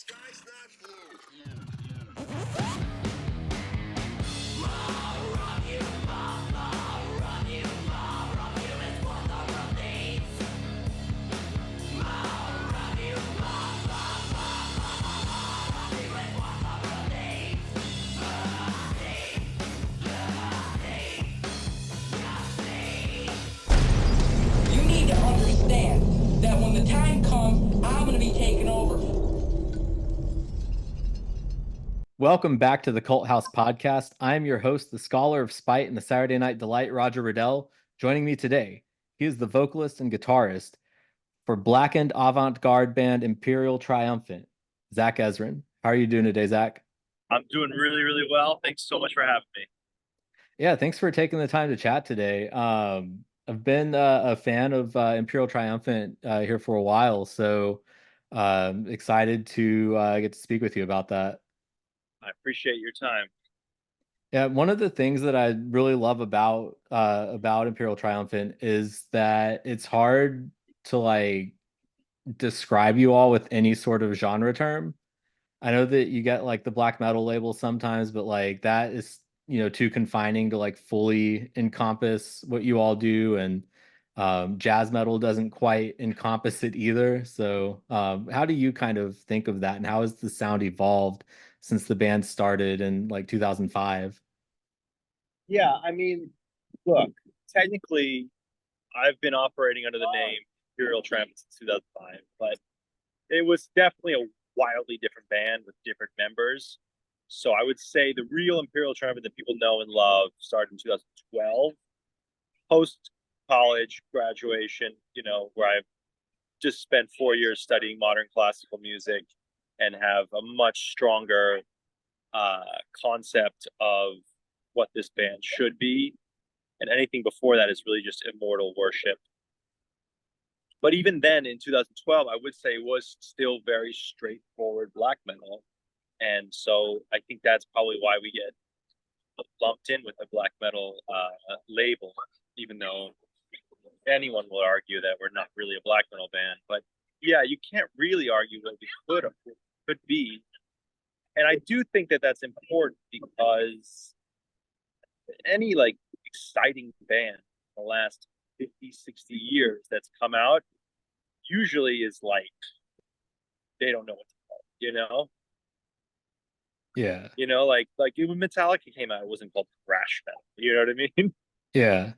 sky's not blue. You need to understand that when the time comes, I'm going to be taking over. Welcome back to the Cult House Podcast. I'm your host, the Scholar of Spite and the Saturday Night Delight, Roger Riddell. Joining me today, he is the vocalist and guitarist for blackened avant-garde band Imperial Triumphant, Zach Ezrin. How are you doing today, Zach? I'm doing really, really well. Thanks so much for having me. Yeah, thanks for taking the time to chat today. I've been a fan of Imperial Triumphant here for a while, so excited to get to speak with you about that. I appreciate your time. Yeah, one of the things that I really love about Imperial Triumphant is that it's hard to like describe you all with any sort of genre term. I know that you get like the black metal label sometimes, but like that is, too confining to like fully encompass what you all do, and jazz metal doesn't quite encompass it either. So, how do you kind of think of that, and how has the sound evolved since the band started in like 2005? Yeah, I mean, look, technically, I've been operating under the name Imperial Triumphant since 2005, but it was definitely a wildly different band with different members. So I would say the real Imperial Triumphant that people know and love started in 2012, post college graduation, where I've just spent 4 years studying modern classical music and have a much stronger concept of what this band should be. And anything before that is really just immortal worship. But even then, in 2012, I would say it was still very straightforward black metal. And so I think that's probably why we get lumped in with a black metal label, even though anyone will argue that we're not really a black metal band. But yeah, you can't really argue what we could be. And I do think that that's important because any like exciting band in the last 50, 60 years that's come out usually is like they don't know what to call it, Yeah. like when Metallica came out, it wasn't called thrash metal. You know what I mean? Yeah.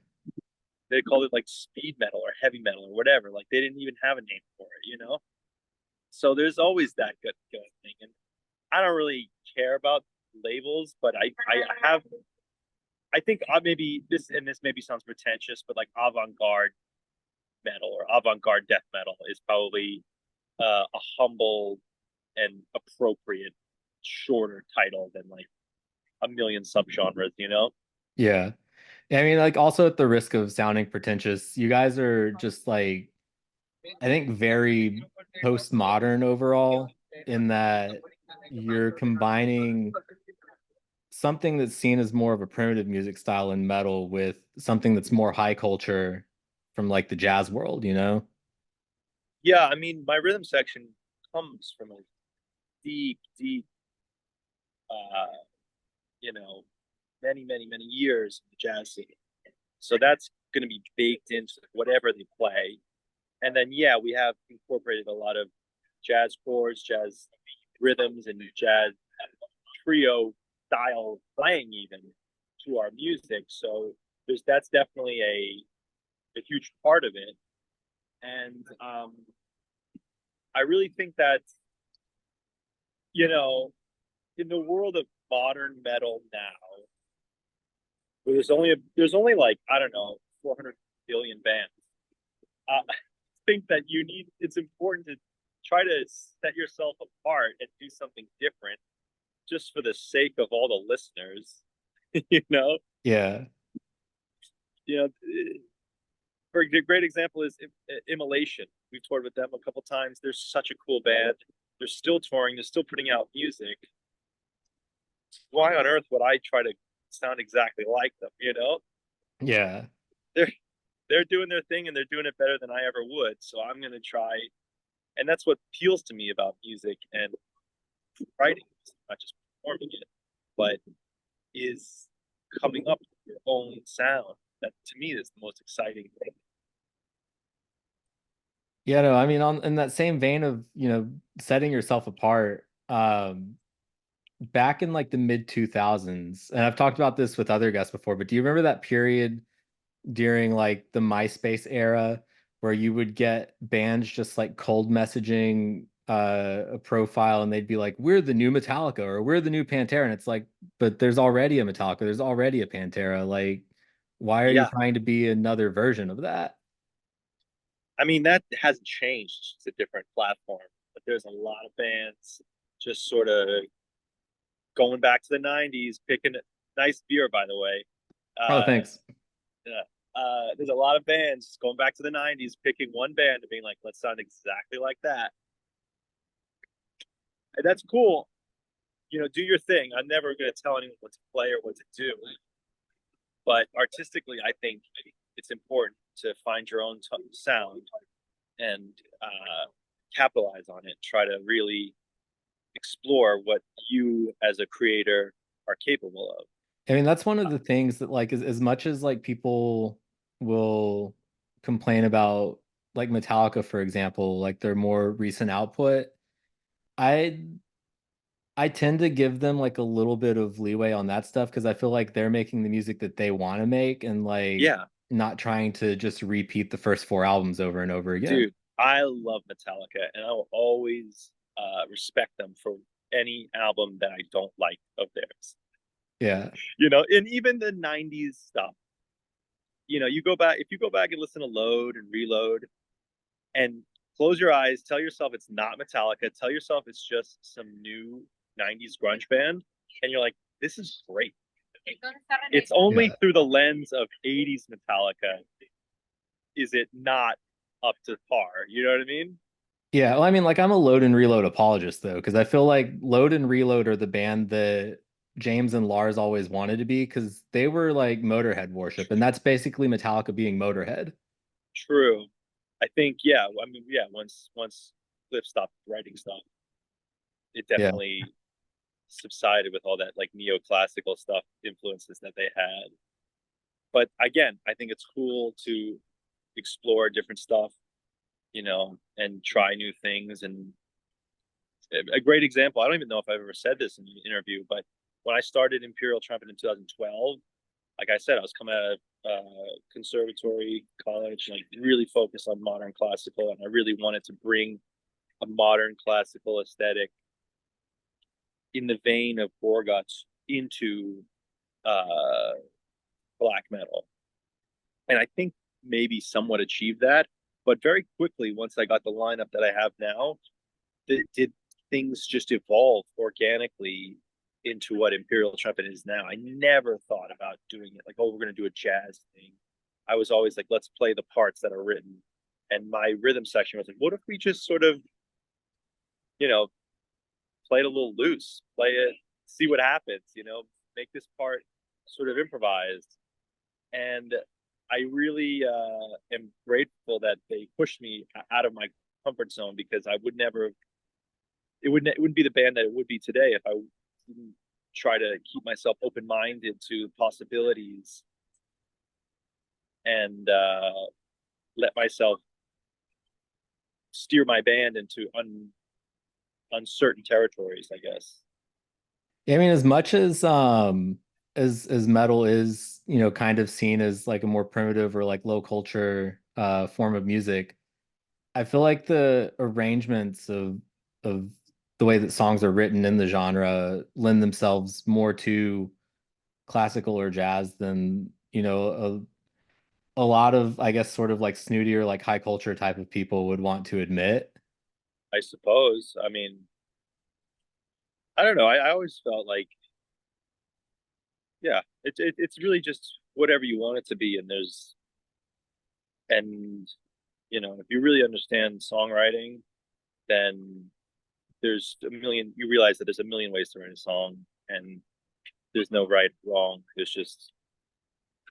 They called it like speed metal or heavy metal or whatever. Like they didn't even have a name for it. So there's always that good thing. And I don't really care about labels, but I think maybe this maybe sounds pretentious, but like avant-garde metal or avant-garde death metal is probably a humble and appropriate shorter title than like a million subgenres. Yeah. I mean, like, also at the risk of sounding pretentious, you guys are just like, I think, very postmodern overall, in that you're combining something that's seen as more of a primitive music style in metal with something that's more high culture from like the jazz world. Yeah, I mean, my rhythm section comes from a deep, deep, uh, many, many, many years in the jazz scene. So that's going to be baked into whatever they play. And then, yeah, we have incorporated a lot of jazz chords, jazz rhythms, and jazz trio style playing even to our music. So that's definitely a huge part of it. And I really think that, in the world of modern metal now, where there's only like, I don't know, 400 billion bands. I think that it's important to try to set yourself apart and do something different just for the sake of all the listeners, Yeah. For a great example is Immolation. We've toured with them a couple times. They're such a cool band. They're still touring. They're still putting out music. Why on earth would I try to sound exactly like them? Yeah. They're doing their thing and they're doing it better than I ever would. So I'm gonna try, and that's what appeals to me about music. And writing, not just performing it, but is coming up with your own sound. That to me is the most exciting thing. Yeah, no, I mean, on in that same vein of, setting yourself apart, back in like the mid 2000s, and I've talked about this with other guests before, but do you remember that period during like the MySpace era where you would get bands just like cold messaging a profile and they'd be like, we're the new Metallica or we're the new Pantera, and it's like, but there's already a Metallica, there's already a Pantera, like why are you Yeah, trying to be another version of that? I mean that hasn't changed. It's a different platform, but there's a lot of bands just sort of going back to the '90s, picking nice beer, by the way. Oh, Uh, thanks. yeah. There's a lot of bands going back to the '90s, picking one band and being like, "Let's sound exactly like that." And that's cool. Do your thing. I'm never going to tell anyone what to play or what to do. But artistically, I think it's important to find your own sound and capitalize on it. Try to really explore what you as a creator are capable of. I mean, that's one of the things that like as much as like people will complain about like Metallica, for example, like their more recent output, I I tend to give them like a little bit of leeway on that stuff because I feel like they're making the music that they want to make and like Yeah, not trying to just repeat the first four albums over and over again. dude, I love Metallica, and I will always respect them for any album that I don't like of theirs. Yeah. And even the '90s stuff. You go back if you go back and listen to Load and Reload, and close your eyes, tell yourself it's not Metallica, tell yourself it's just some new '90s grunge band, and you're like, this is great. It's only Yeah. through the lens of '80s Metallica is it not up to par. You know what I mean? Yeah, well, I mean, like I'm a Load and Reload apologist though, because I feel like Load and Reload are the band that James and Lars always wanted to be, because they were like Motorhead worship, and that's basically Metallica being Motorhead. True. I think, yeah. I mean, yeah. Once Cliff stopped writing stuff, it Yeah. definitely subsided with all that like neoclassical stuff influences that they had. But again, I think it's cool to explore different stuff, and try new things. And a great example, I don't even know if I've ever said this in an interview, but when I started Imperial Trumpet in 2012, like I said, I was coming out of conservatory college, like really focused on modern classical, and I really wanted to bring a modern classical aesthetic in the vein of Gorguts into uh, black metal. And I think maybe somewhat achieved that. But very quickly, once I got the lineup that I have now, did things just evolve organically into what Imperial Trumpet is now. I never thought about doing it like, oh, we're going to do a jazz thing. I was always like, let's play the parts that are written. And my rhythm section was like, what if we just sort of, you know, play it a little loose, play it, see what happens, make this part sort of improvised. And I really am grateful that they pushed me out of my comfort zone, because I would never, it wouldn't be the band that it would be today if I didn't try to keep myself open minded to possibilities and let myself steer my band into uncertain territories, I guess. Yeah, I mean, as much as metal is, kind of seen as like a more primitive or like low culture form of music, I feel like the arrangements of the way that songs are written in the genre lend themselves more to classical or jazz than, a lot of, I guess, sort of like snootier, like high culture type of people would want to admit. I suppose. I mean, I don't know. I always felt like, yeah, it's really just whatever you want it to be. And if you really understand songwriting, then you realize that there's a million ways to write a song, and there's no right or wrong. There's just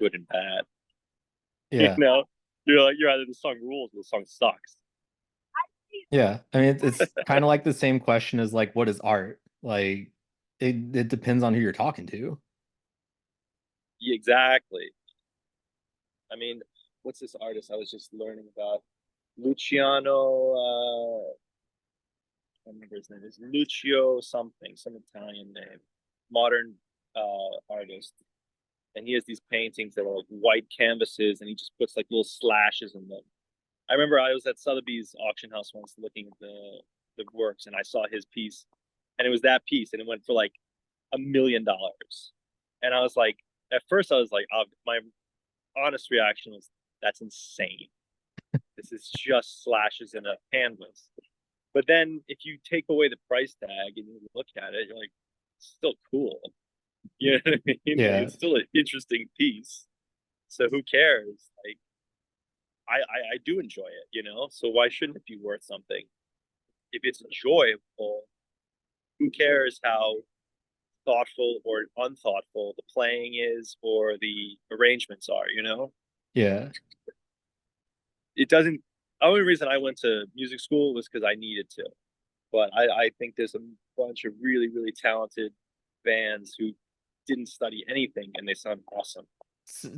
good and bad. You Yeah. know, you're either the song rules or the song sucks. Yeah. I mean, it's kind of like the same question as like, what is art? Like it depends on who you're talking to. Exactly. I mean, what's this artist I was just learning about? Luciano, I remember his name is Lucio something, some Italian name, modern artist. And he has these paintings that are like white canvases, and he just puts like little slashes in them. I remember I was at Sotheby's auction house once looking at the works, and I saw his piece, and it was that piece, and it went for like $1 million. And I was like, at first I was like, my honest reaction was, that's insane. This is just slashes in a canvas. But then if you take away the price tag and you look at it, you're like, it's still cool. You know what I mean? Like, Yeah. it's still an interesting piece. So who cares? Like, I do enjoy it, you know? So why shouldn't it be worth something? If it's enjoyable, who cares how thoughtful or unthoughtful the playing is or the arrangements are, you know? Yeah. It doesn't, the only reason I went to music school was because I needed to. But I think there's a bunch of really, really talented bands who didn't study anything and they sound awesome.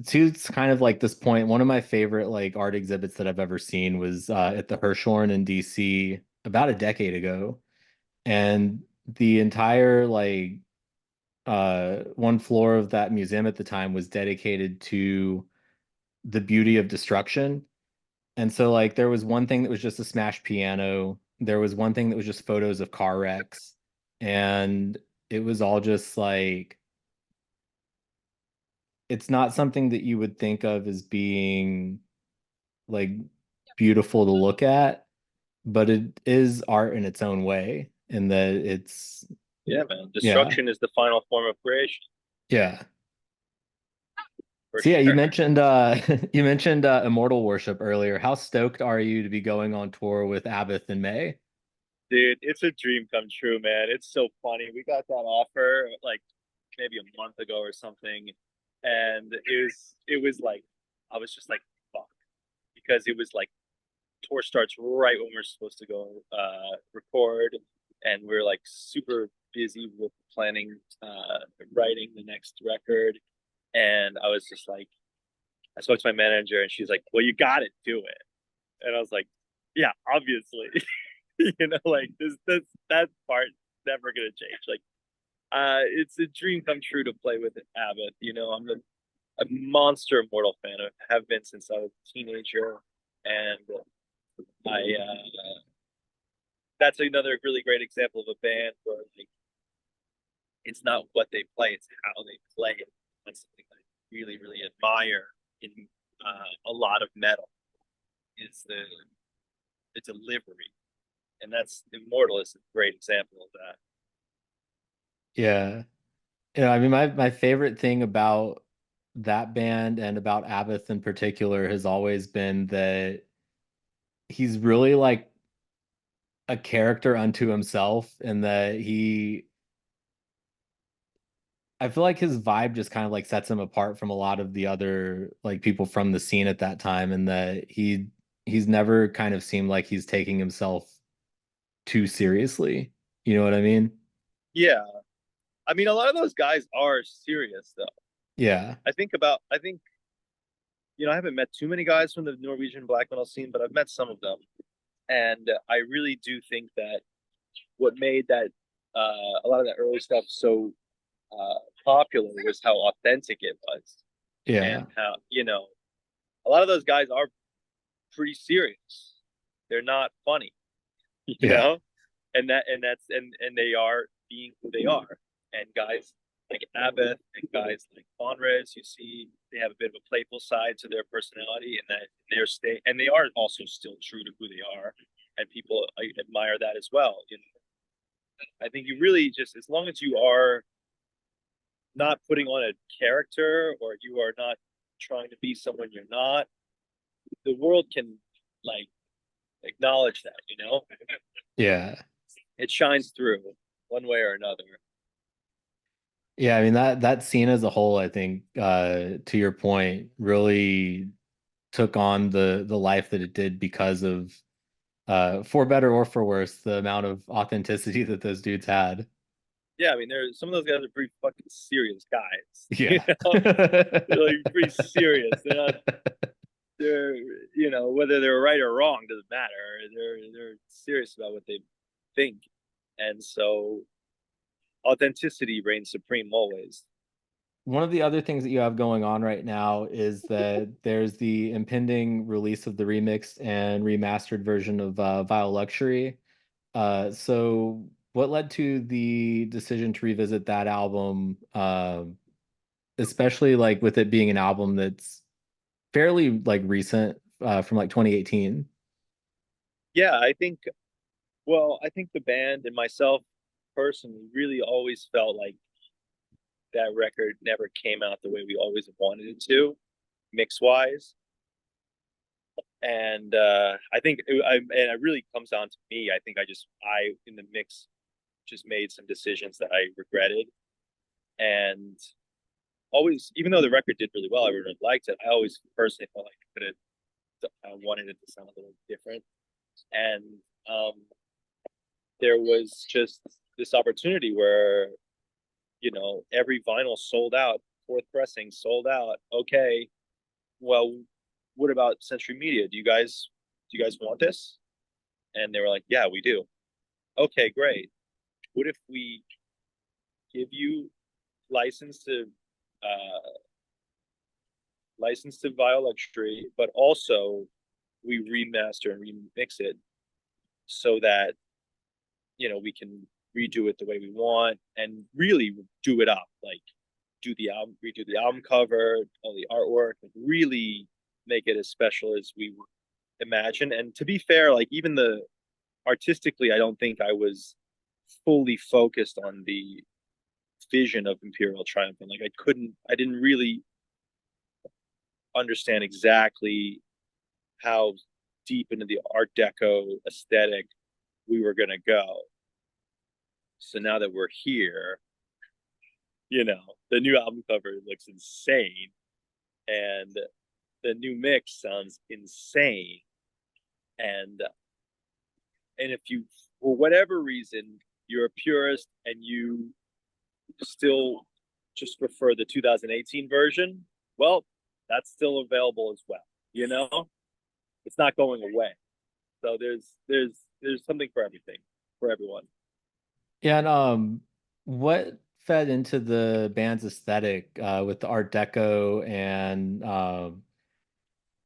To kind of like this point, one of my favorite like art exhibits that I've ever seen was at the Hirshhorn in DC about a decade ago. And the entire like one floor of that museum at the time was dedicated to the beauty of destruction. And so like there was one thing that was just a smashed piano, there was one thing that was just photos of car wrecks, and it was all just like it's not something that you would think of as being like beautiful to look at, but it is art in its own way in that it's Yeah, man. yeah. Destruction is the final form of creation, Yeah. for So yeah, you sure. mentioned you mentioned Immortal Worship earlier. How stoked are you to be going on tour with Abbath in May? Dude, it's a dream come true, man. It's so funny. We got that offer like maybe a month ago or something. And it was like I was just like, fuck. Because it was like tour starts right when we're supposed to go record, and we're like super busy with planning writing the next record. And I was just like, I spoke to my manager and she's like, well, you got to do it. And I was like, yeah, obviously. You know, like this that part never gonna change. Like it's a dream come true to play with Abbath. You know, I'm a monster Immortal fan. I have been since I was a teenager. And I that's another really great example of a band where like it's not what they play, it's how they play it. That's something I really, really admire in a lot of metal is the delivery. And that's Immortal is a great example of that. Yeah. Yeah, I mean my favorite thing about that band and about Abbath in particular has always been that he's really like a character unto himself and that he I feel like his vibe just kind of like sets him apart from a lot of the other like people from the scene at that time and that he's never kind of seemed like he's taking himself too seriously. You know what I mean? Yeah. I mean, a lot of those guys are serious though. Yeah. I think, you know, I haven't met too many guys from the Norwegian black metal scene, but I've met some of them. And I really do think that what made that, a lot of that early stuff so popular was how authentic it was. Yeah. And how, you know, a lot of those guys are pretty serious. They're not funny, you Yeah. know? And they are being who they are. And guys like Abbath and guys like Bonres, you see they have a bit of a playful side to their personality, and that they are also still true to who they are, and people admire that as well. You know, I think you really just as long as you are not putting on a character or you are not trying to be someone you're not, the world can like acknowledge that. You know, Yeah. it shines through one way or another. Yeah, I mean that scene as a whole, I think, to your point, really took on the life that it did because of for better or for worse, the amount of authenticity that those dudes had. Yeah, I mean, some of those guys are pretty fucking serious guys. You Yeah. know, they're like pretty serious. They're not. They're whether they're right or wrong doesn't matter. They're serious about what they think, and so authenticity reigns supreme always. One of the other things that you have going on right now is that there's the impending release of the remixed and remastered version of Vile Luxury. So what led to the decision to revisit that album, especially like with it being an album that's fairly like recent, from like 2018? Yeah, I think. Well, I think the band and myself personally really always felt like that record never came out the way we always wanted it to, mix wise. And I think and it really comes down to me. I think I in the mix just made some decisions that I regretted, and always, even though the record did really well, everyone liked it. I always personally felt like I wanted it to sound a little different, and um, there was just this opportunity where every vinyl sold out, fourth pressing sold out. Okay, well, what about Century Media? Do you guys want this? And they were like, yeah, we do. Okay, great. What if we give you license to uh, Vile Luxury, but also we remaster and remix it so that we can redo it the way we want and really do it up, like redo the album cover, all the artwork, like really make it as special as we imagine. And to be fair, like even the artistically, I don't think I was fully focused on the vision of Imperial Triumphant. Like I didn't really understand exactly how deep into the Art Deco aesthetic we were gonna go. So now that we're here, the new album cover looks insane, and the new mix sounds insane. And if you, for whatever reason, you're a purist and you still just prefer the 2018 version, well, that's still available as well. It's not going away. So there's something for everything, for everyone. Yeah, and what fed into the band's aesthetic with the Art Deco and a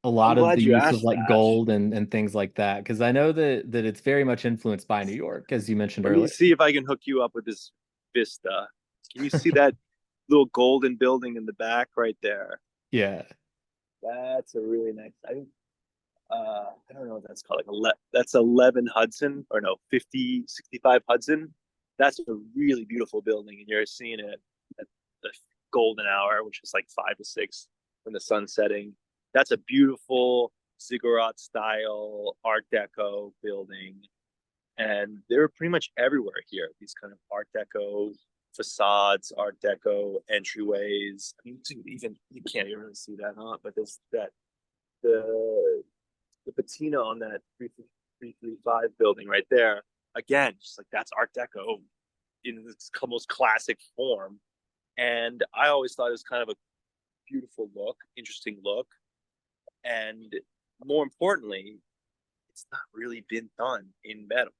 I'm lot of glad the you use of asked like that. gold and things like that? Because I know that it's very much influenced by New York, as you mentioned Let me earlier. see if I can hook you up with this vista. Can you see that little golden building in the back right there? Yeah. That's a really nice. I don't know what that's called. That's 11 Hudson, or no, 65 Hudson. That's a really beautiful building, and you're seeing it at the golden hour, which is like 5 to 6 when the sun's setting. That's a beautiful ziggurat style Art Deco building, and they're pretty much everywhere here. These kind of Art Deco facades, Art Deco entryways. I mean, even you can't even really see that, huh? But there's that the patina on that 335 building right there. Again, just like that's Art Deco in its most classic form. And I always thought it was kind of a beautiful look, interesting look. And more importantly, it's not really been done in metal.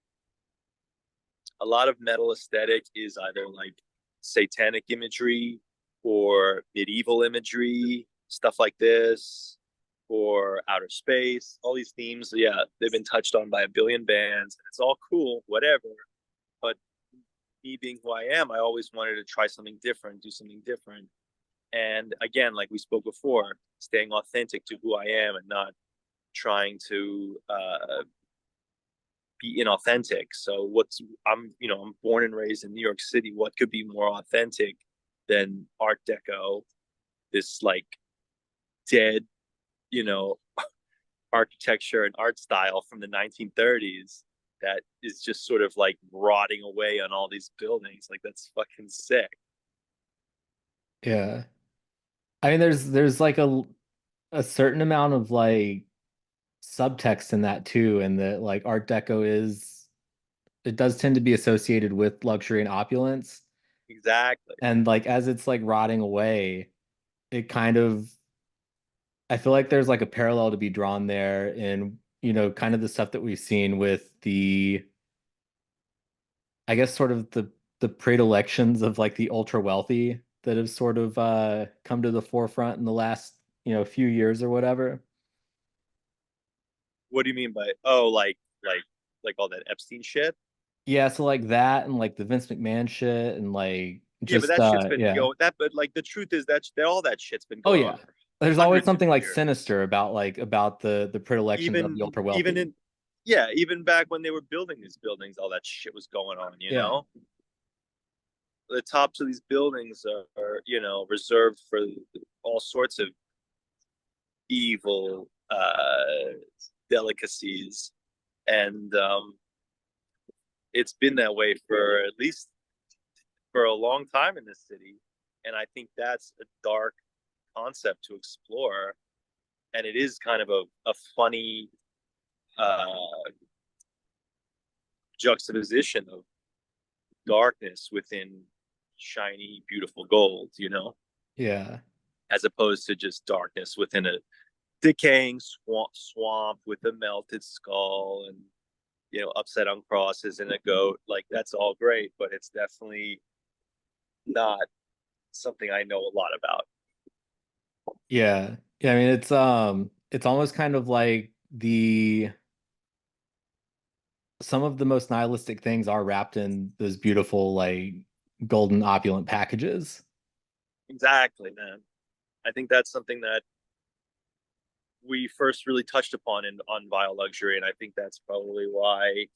A lot of metal aesthetic is either like satanic imagery or medieval imagery, stuff like this, or outer space. All these themes, yeah, they've been touched on by a billion bands. And it's all cool, whatever. But me being who I am, I always wanted to try something different, do something different. And again, like we spoke before, staying authentic to who I am and not trying to be inauthentic. So I'm born and raised in New York City. What could be more authentic than Art Deco? This like dead, you know, architecture and art style from the 1930s that is just sort of like rotting away on all these buildings. Like that's fucking sick. Yeah. I mean, there's like a certain amount of like subtext in that too, and that like Art Deco is it does tend to be associated with luxury and opulence. Exactly. And like as it's like rotting away, it kind of, I feel like there's like a parallel to be drawn there in, kind of the stuff that we've seen with the, I guess sort of the predilections of like the ultra wealthy that have sort of come to the forefront in the last, few years or whatever. What do you mean by like all that Epstein shit? Yeah, so like that and like the Vince McMahon shit and like Yeah, but just that shit's been yeah. going that. But like the truth is that all that shit's been Oh going on yeah. for There's always hundreds of something like years. sinister about the predilections of the ultra Even wealthy. in yeah, even back when they were building these buildings, all that shit was going on. Yeah. The tops of these buildings are reserved for all sorts of evil delicacies, and it's been that way for at least for a long time in this city. And I think that's a dark concept to explore, and it is kind of a funny uh, juxtaposition of darkness within shiny, beautiful gold, Yeah. as opposed to just darkness within a decaying swamp with a melted skull and upside on crosses and a goat. Like that's all great, but it's definitely not something I know a lot about. Yeah. Yeah, I mean it's almost kind of like the some of the most nihilistic things are wrapped in those beautiful like golden opulent packages. Exactly, man. I think that's something that we first really touched upon on Vile Luxury, and I think that's probably why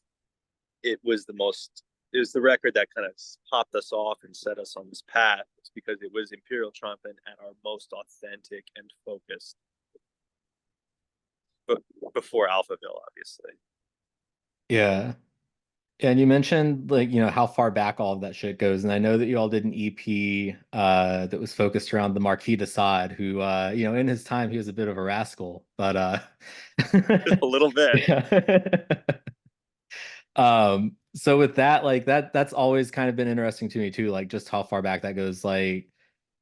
it was the record that kind of popped us off and set us on this path. It's because it was Imperial Triumphant at our most authentic and focused, but before Alphaville, obviously. Yeah. And you mentioned like, how far back all of that shit goes. And I know that you all did an EP that was focused around the Marquis de Sade, who in his time he was a bit of a rascal, but Just a little bit. yeah. So with that, like that's always kind of been interesting to me too, like just how far back that goes. Like,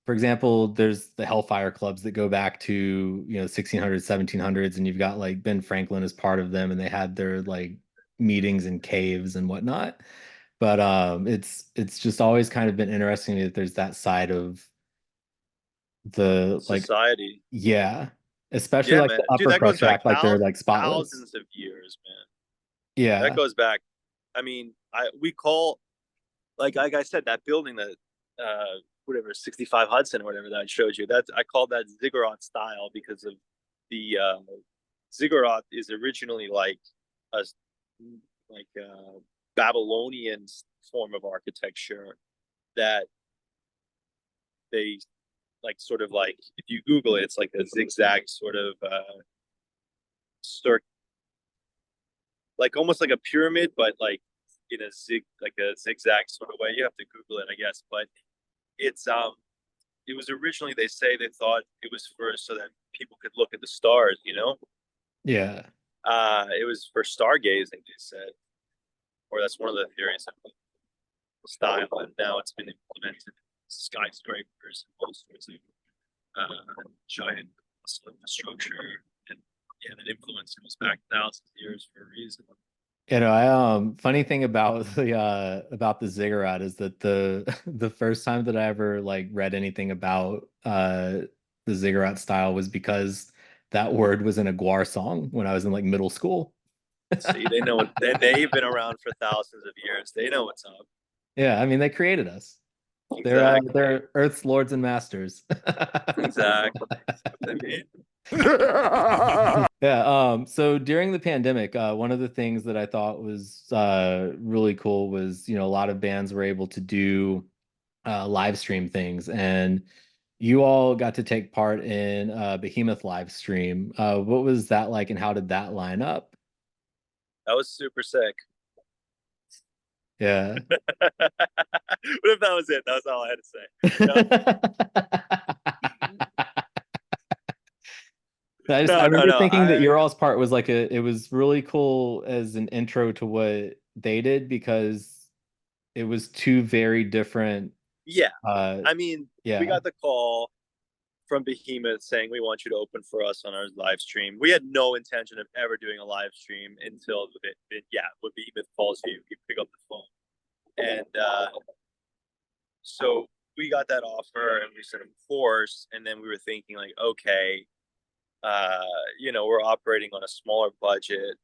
for example, there's the Hellfire clubs that go back to, 1600s, 1700s, and you've got like Ben Franklin as part of them, and they had their like meetings in caves and whatnot. But it's just always kind of been interesting to me that there's that side of the like, Society. yeah, especially Yeah, like man. the Dude, upper that goes crust back track, like they're like spotless. thousands of years, man. That Yeah, goes back. I mean, we call like I said, that building that whatever 65 Hudson or whatever that I showed you. I call that ziggurat style because of the ziggurat is originally a Babylonian form of architecture that they sort of like if you Google it, it's like a zigzag sort of circ like almost like a pyramid, but like in a zigzag sort of way. You have to Google it, I guess. But it's it was originally they say they thought it was for so that people could look at the stars. yeah. It was for stargazing, they said, or that's one of the theories of the style. And now it's been implemented in skyscrapers and all sorts of giant infrastructure. And yeah, that influence goes back thousands of years for a reason. I funny thing about the ziggurat is that the the first time that I ever like read anything about the ziggurat style was because that word was in a Guar song when I was in like middle school. See, they know what they've been around for thousands of years. They know what's up. Yeah, I mean they created us. Exactly. They're Earth's lords and masters. Exactly. I mean, Yeah, so during the pandemic, one of the things that I thought was really cool was, a lot of bands were able to do live stream things, and you all got to take part in Behemoth live stream. What was that like, and how did that line up? that was super sick. Yeah. What if that was it? That was all I had to say. I remember No. thinking that your all's part was like it was really cool as an intro to what they did because it was two very different Yeah. Uh, I mean, yeah. we got the call from Behemoth saying we want you to open for us on our live stream. We had no intention of ever doing a live stream until when Behemoth calls you, you pick up the phone. And so we got that offer and we said, of course. And then we were thinking like, okay, we're operating on a smaller budget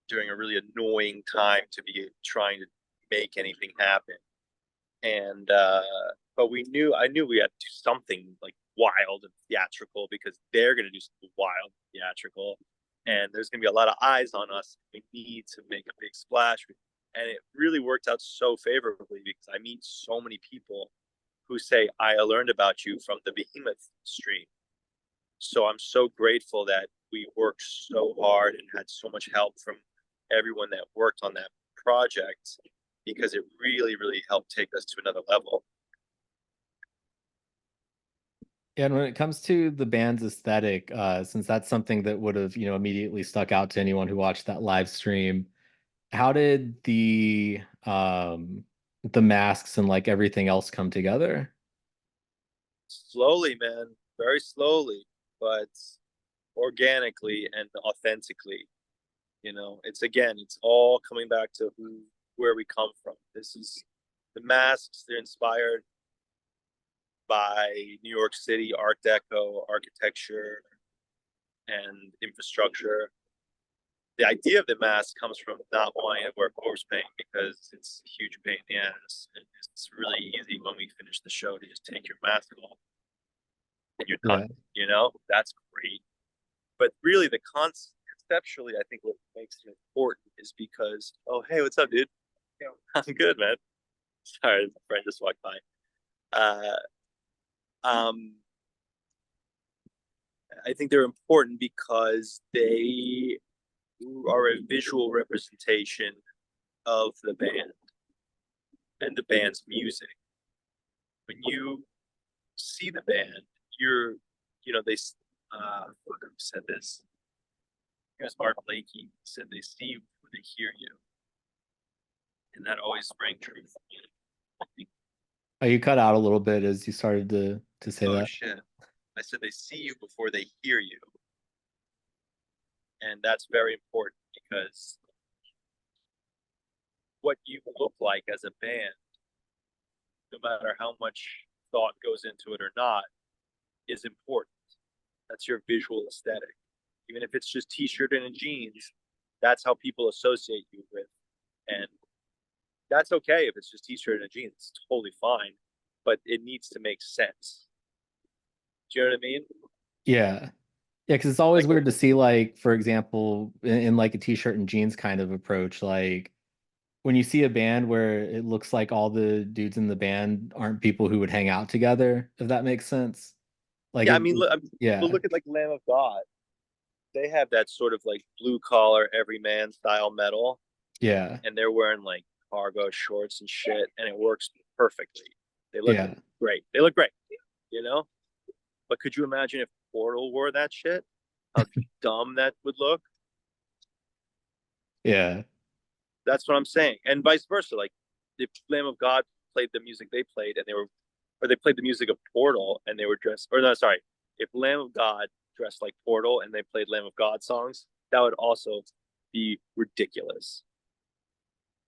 during a really annoying time to be trying to make anything happen. And but I knew we had to do something like wild and theatrical because they're going to do something wild and theatrical, and there's going to be a lot of eyes on us. We need to make a big splash, and it really worked out so favorably because I meet so many people who say I learned about you from the Behemoth stream. So I'm so grateful that we worked so hard and had so much help from everyone that worked on that project because it really, really helped take us to another level. And when it comes to the band's aesthetic, since that's something that would have, immediately stuck out to anyone who watched that live stream, how did the masks and like everything else come together? Slowly, man, very slowly, but organically and authentically. It's all coming back to where we come from. This is the masks. They're inspired by New York City Art Deco architecture and infrastructure. The idea of the mask comes from not wanting to wear corpse paint because it's a huge pain in the ass. And it's really easy when we finish the show to just take your mask off and you're done. Yeah. That's great. But really, conceptually, I think what makes it important is because, oh, hey, what's up, dude? I'm good, man. Sorry, my friend just walked by. I think they're important because they are a visual representation of the band and the band's music. When you see the band, they said this. Here's Art Blakey said they see you before they hear you, and that always rang true for me. Oh, you cut out a little bit as you started to say that. Oh shit! I said they see you before they hear you, and that's very important because what you look like as a band, no matter how much thought goes into it or not, is important. That's your visual aesthetic. Even if it's just t-shirt and jeans, that's how people associate you with. And that's okay if it's just t-shirt and jeans. It's totally fine. But it needs to make sense. Do you know what I mean? Yeah. Yeah, because it's always weird to see, like, for example, in like a t-shirt and jeans kind of approach, like when you see a band where it looks like all the dudes in the band aren't people who would hang out together, if that makes sense. Like, yeah, I mean, look at like Lamb of God. They have that sort of like blue collar everyman style metal. Yeah. And they're wearing like cargo shorts and shit, and it works perfectly. They look great. They look great, But could you imagine if Portal wore that shit? How dumb that would look. Yeah. That's what I'm saying. And vice versa. Like if Lamb of God played the music they played and they played the music of Portal and they were dressed, or no, sorry. If Lamb of God dressed like Portal and they played Lamb of God songs, that would also be ridiculous.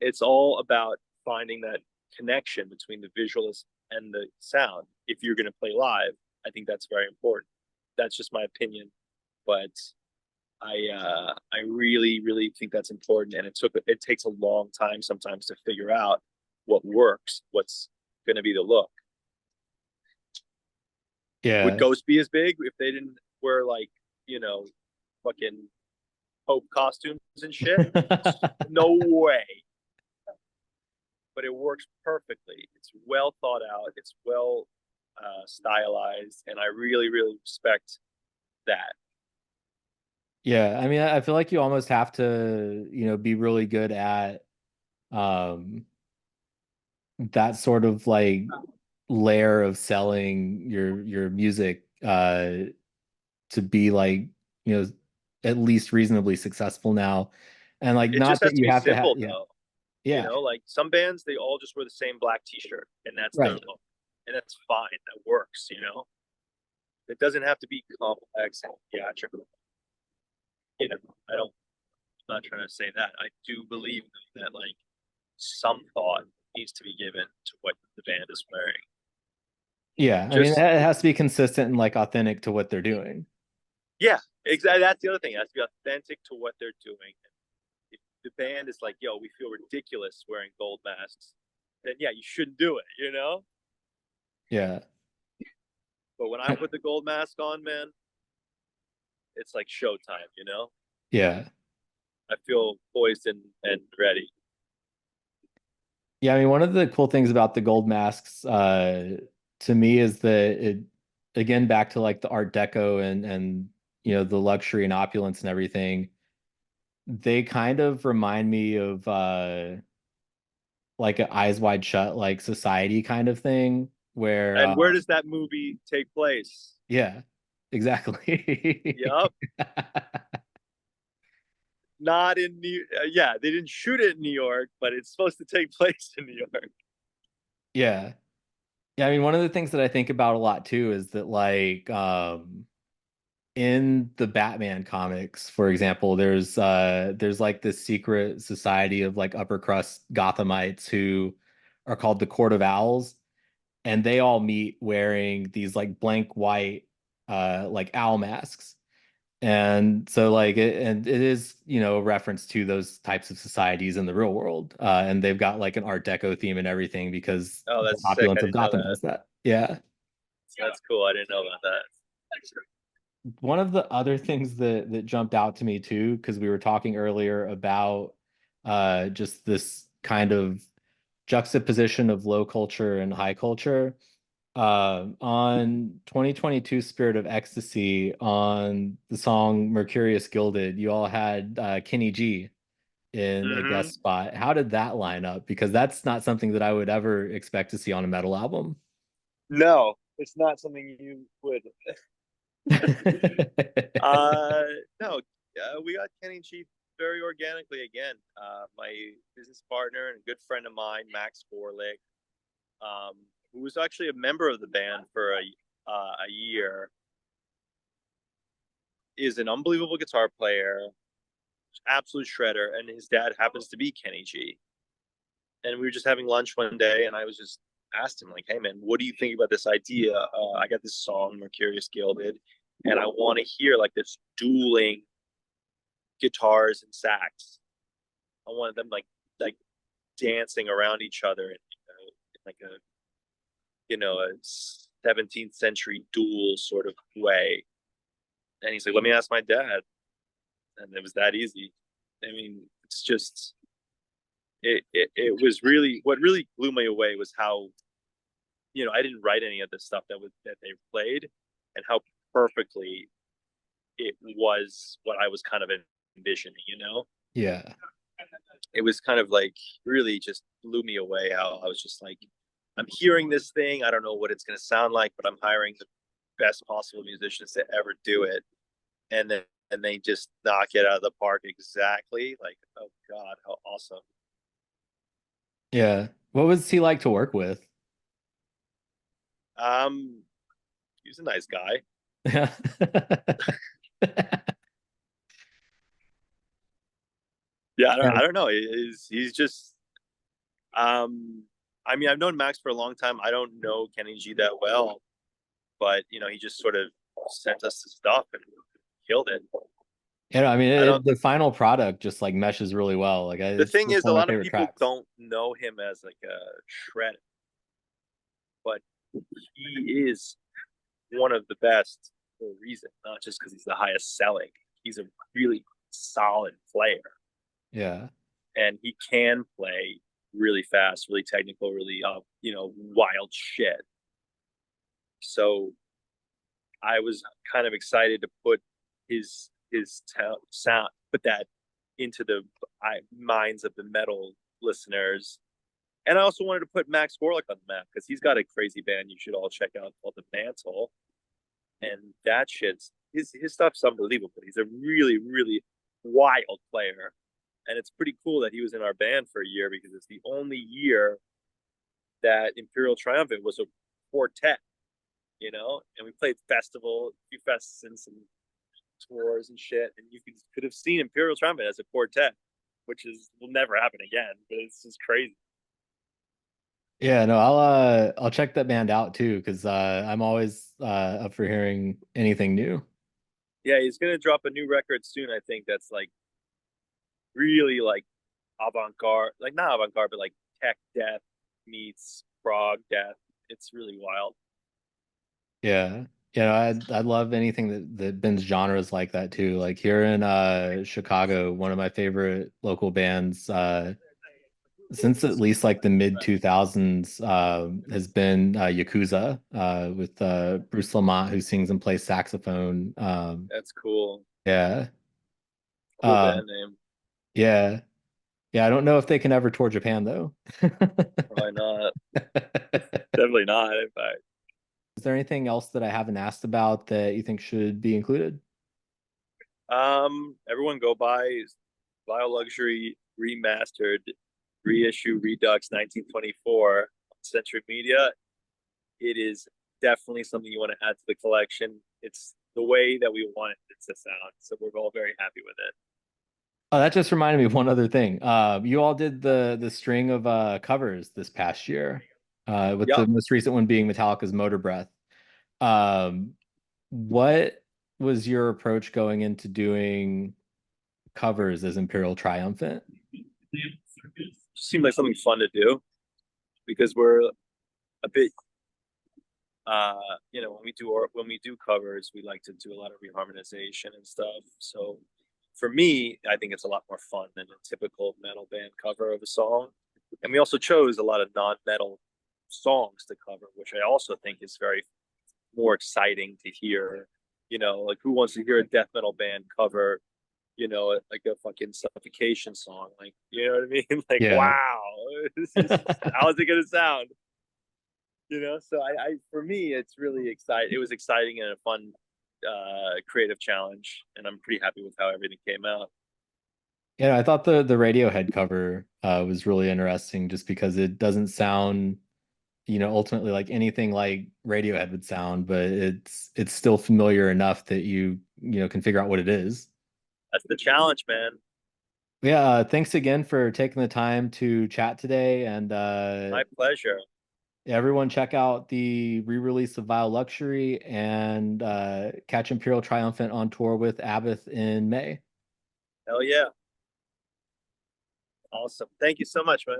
It's all about finding that connection between the visuals and the sound. If you're going to play live, I think that's very important. That's just my opinion, but I really, really think that's important. And it takes a long time sometimes to figure out what works, what's going to be the look. Yeah. Would Ghost be as big if they didn't wear like, fucking Pope costumes and shit? No way. But it works perfectly. It's well thought out. It's well stylized, and I really, really respect that. Yeah, I mean, I feel like you almost have to, be really good at that sort of like layer of selling your music to be like, at least reasonably successful now. And like, It not just has that to you be have to have, simple, yeah. though. Yeah. Like some bands, they all just wear the same black T-shirt, and that's their Right. look. and that's fine. That works, you know. It doesn't have to be complex and theatrical. You know, I don't. I'm not trying to say that. I do believe that like some thought needs to be given to what the band is wearing. Yeah, I mean, it Just has to be consistent and like authentic to what they're doing. yeah, exactly. That's the other thing. It has to be authentic to what they're doing. If the band is like, "Yo, we feel ridiculous wearing gold masks," then yeah, you shouldn't do it. You know. Yeah. But when I put the gold mask on, man, it's like showtime. You know. Yeah. I feel poised and ready. Yeah, I mean, one of the cool things about the gold masks, to me, is that it, again, back to like the Art Deco and you know the luxury and opulence and everything. They kind of remind me of like an Eyes Wide Shut, like society kind of thing, where And where does that movie take place? yeah, exactly. Yup. Not in New. Yeah, they didn't shoot it in New York, but it's supposed to take place in New York. Yeah. Yeah, I mean, one of the things that I think about a lot too is that like in the Batman comics, for example, there's like this secret society of like upper crust Gothamites who are called the Court of Owls, and they all meet wearing these like blank white like owl masks. And so like it is, you know, a reference to those types of societies in the real world. And they've got like an Art Deco theme and everything because Oh, the that's sick. I opulence of didn't know Gotham that. does that. Yeah. That's cool. I didn't know about that. One of the other things that jumped out to me too, because we were talking earlier about just this kind of juxtaposition of low culture and high culture. On 2022 Spirit of Ecstasy, on the song Mercurius Gilded, you all had Kenny G in a Mm-hmm. guest spot. How did that line up? Because that's not something that I would ever expect to see on a metal album. No, it's not something you would. Uh, no, we got Kenny G very organically again. My business partner and a good friend of mine, Max Gorlick, who was actually a member of the band for a year, is an unbelievable guitar player, absolute shredder, and his dad happens to be Kenny G. And we were just having lunch one day, and I was just asked him like, "Hey man, what do you think about this idea? I got this song, Mercurius Gilded, and I want to hear like this dueling guitars and sax. I wanted them like dancing around each other in like a a 17th century duel sort of way." And he's like, "Let me ask my dad," and it was that easy. I mean, it's just it was really what really blew me away was how I didn't write any of the stuff that they played, and how perfectly it was what I was kind of envisioning. Yeah. It was kind of like really just blew me away how I was just like, I'm hearing this thing. I don't know what it's going to sound like, but I'm hiring the best possible musicians to ever do it. And they just knock it out of the park exactly. Like, oh God, how awesome. Yeah. What was he like to work with? He's a nice guy. Yeah. Yeah, Yeah. I don't know. He's just I mean, I've known Max for a long time. I don't know Kenny G that well, but he just sort of sent us the stuff and killed it. Yeah, I mean, I don't. the final product just like meshes really well. Like, The it's thing is, a one of my lot of favorite people tracks. don't know him as like a shred, but he is one of the best for a reason, not just because he's the highest selling. He's a really solid player, Yeah. and he can play really fast, really technical, really wild shit. So I was kind of excited to put his sound, put that into the minds of the metal listeners. And I also wanted to put Max Gorlick on the map because he's got a crazy band you should all check out called The Mantle. And that shit's his stuff's unbelievable. He's a really, really wild player. And it's pretty cool that he was in our band for a year because it's the only year that Imperial Triumphant was a quartet, you know, and we played a few fests and some tours and shit, and you could have seen Imperial Triumphant as a quartet, which will never happen again, but it's just crazy. Yeah, no, I'll check that band out too, because I'm always up for hearing anything new. Yeah, he's gonna drop a new record soon, I think, that's like really like avant-garde, like not avant-garde, but like tech death meets prog death. It's really wild. Yeah. I love anything that bends genres like that too. Like here in Chicago, one of my favorite local bands since at least like the mid 2000s has been Yakuza with Bruce Lamont, who sings and plays saxophone. That's cool. Yeah. Cool Um, band name. yeah. Yeah, I don't know if they can ever tour Japan though. Probably not. Definitely not, in fact. Is there anything else that I haven't asked about that you think should be included? Everyone go buy Vile Luxury Remastered Reissue Redux 1924 on Century Media. It is definitely something you want to add to the collection. It's the way that we want it to sound, so we're all very happy with it. Oh, that just reminded me of one other thing. You all did the string of covers this past year, with the Yep. most recent one being Metallica's Motor Breath. Um, what was your approach going into doing covers as Imperial Triumphant? Seemed like something fun to do because we're a bit you know, when we do covers, we like to do a lot of reharmonization and stuff. So for me, I think it's a lot more fun than a typical metal band cover of a song. And we also chose a lot of non-metal songs to cover, which I also think is very more exciting to hear. You know, like who wants to hear a death metal band cover, you know, like a fucking Suffocation song? Like, you know what I mean? Like, Yeah. wow, how is it gonna sound? You know, so I for me, it's really exciting. It was exciting and a fun, creative challenge, and I'm pretty happy with how everything came out. Yeah, I thought the Radiohead cover was really interesting just because it doesn't sound, ultimately like anything like Radiohead would sound, but it's still familiar enough that you can figure out what it is. That's the challenge, man. Yeah, thanks again for taking the time to chat today, and My pleasure. everyone check out the re-release of Vile Luxury and catch Imperial Triumphant on tour with Abbath in May. Hell yeah. Awesome. Thank you so much, man.